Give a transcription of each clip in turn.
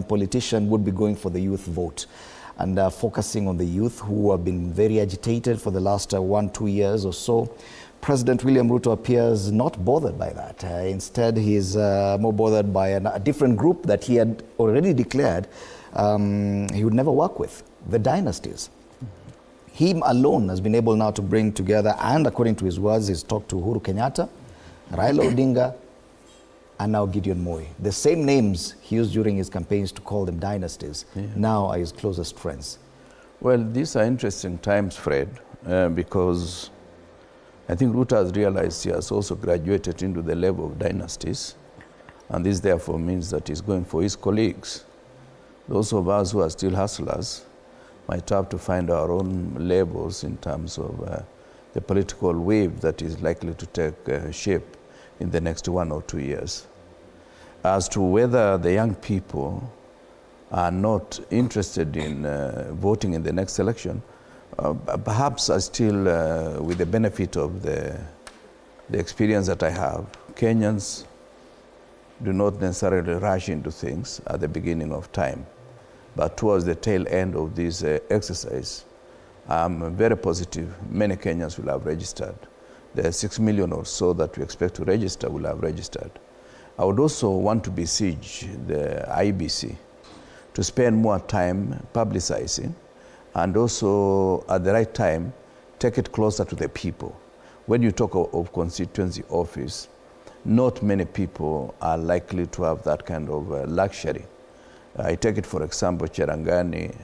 politician would be going for the youth vote and focusing on the youth who have been very agitated for the last 1-2 years or so. President William Ruto appears not bothered by that. Instead, he's more bothered by a different group that he had already declared he would never work with, the dynasties. He alone has been able now to bring together, and according to his words, he's talked to Uhuru Kenyatta, Raila Odinga, and now Gideon Moi. The same names he used during his campaigns to call them dynasties, now are his closest friends. Well, these are interesting times, Fred, because I think Ruto has realized he has also graduated into the level of dynasties, and this therefore means that he's going for his colleagues. Those of us who are still hustlers might have to find our own labels in terms of the political wave that is likely to take shape in the next 1 or 2 years. As to whether the young people are not interested in voting in the next election, perhaps I still, with the benefit of the experience that I have, Kenyans do not necessarily rush into things at the beginning of time. But towards the tail end of this exercise, I'm very positive many Kenyans will have registered. The 6 million or so that we expect to register will have registered. I would also want to beseech the IBC to spend more time publicizing and also at the right time take it closer to the people. When you talk of constituency office, not many people are likely to have that kind of luxury. I take it, for example, Cherangani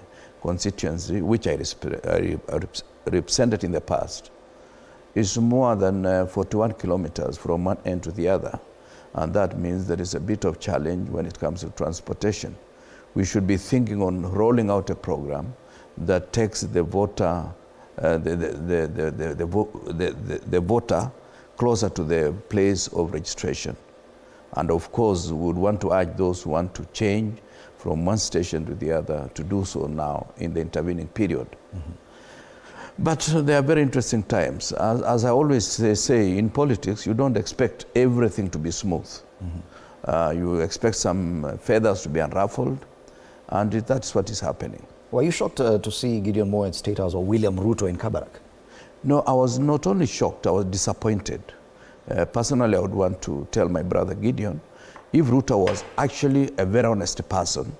constituency, which I represented in the past, is more than 41 kilometers from one end to the other. And that means there is a bit of challenge when it comes to transportation. We should be thinking on rolling out a program that takes the voter, the voter closer to the place of registration. And of course, we would want to urge those who want to change from one station to the other to do so now in the intervening period. But they are very interesting times. As I always say, in politics, you don't expect everything to be smooth. You expect some feathers to be unruffled, and that's what is happening. Were you shocked to see Gideon Moi in State House or William Ruto in Kabarak? No, I was not only shocked, I was disappointed. Personally, I would want to tell my brother Gideon, if Ruto was actually a very honest person,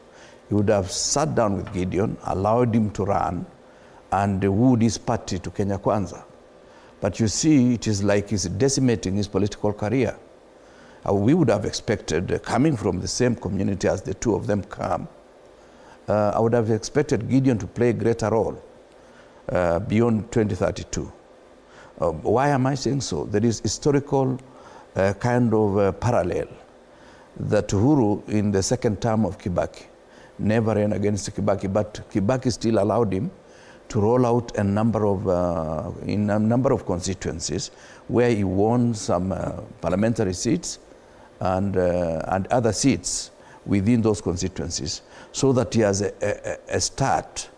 he would have sat down with Gideon, allowed him to run, and wooed his party to Kenya Kwanza. But you see, it is like he's decimating his political career. We would have expected, coming from the same community as the two of them come, I would have expected Gideon to play a greater role beyond 2032. Why am I saying so? There is historical kind of parallel that Uhuru in the second term of Kibaki never ran against Kibaki, but Kibaki still allowed him to roll out a number of in a number of constituencies where he won some parliamentary seats and other seats within those constituencies, so that he has a start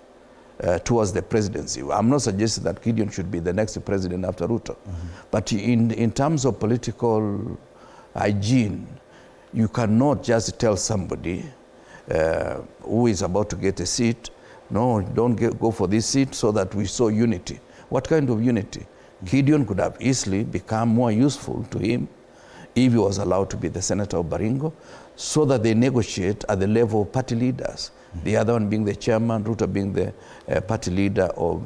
towards the presidency. I'm not suggesting that Gideon should be the next president after Ruto, but in terms of political hygiene, you cannot just tell somebody who is about to get a seat, no, don't go for this seat so that we saw unity. What kind of unity? Gideon could have easily become more useful to him if he was allowed to be the senator of Baringo, so that they negotiate at the level of party leaders. The other one being the chairman, Ruto being the party leader of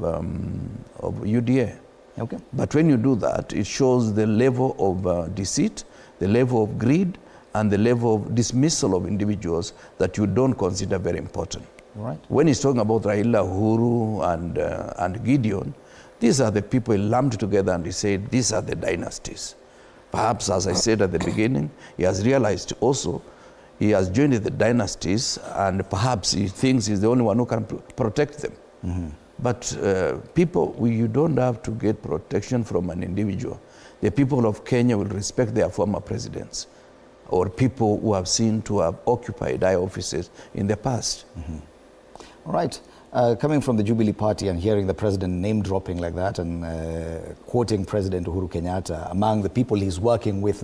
UDA. Okay. But when you do that, it shows the level of deceit, the level of greed, and the level of dismissal of individuals that you don't consider very important. Right. When he's talking about Raila, Uhuru, and Gideon, these are the people he lumped together and he said, these are the dynasties. Perhaps, as I said at the beginning, he has realized also he has joined the dynasties, and perhaps he thinks he's the only one who can protect them. But people, you don't have to get protection from an individual. The people of Kenya will respect their former presidents or people who have seen to have occupied high offices in the past. All right. Coming from the Jubilee Party and hearing the president name-dropping like that and quoting President Uhuru Kenyatta among the people he's working with